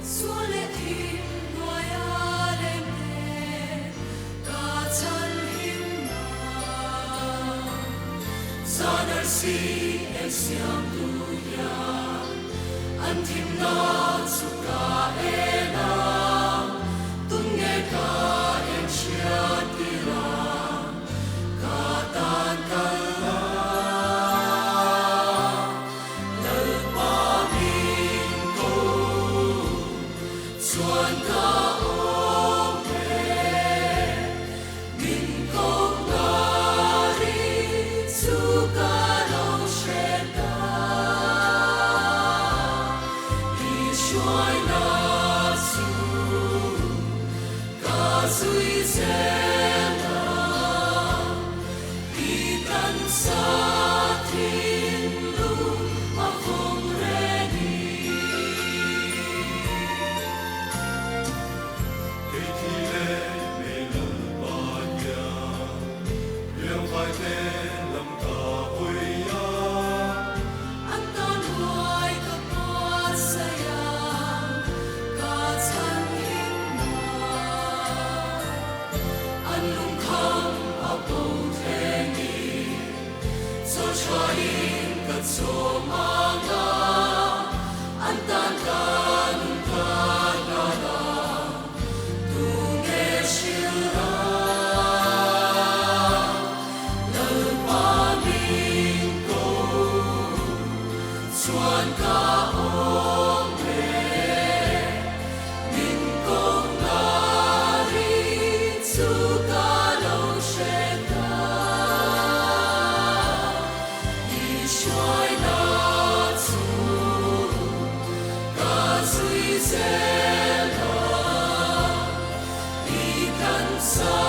Suole tim noia lemme ka chan him na Zanar si en siam tu ya An tim na chuka ena Tum nge ka en chia tira Ka tan kala Chuan ka ôm về mình không ngari chu ka lâu sẽ ta đi xuôi na chu ka duy xem na đi tan xa thiên lu mà không re đi So manga antan kan kanada tu ne shira la pa min ko chuan ka ôm về min ko ngari chu ka lâu sẽ ta Xuôi na chu ca duy sẽ là đi căn xa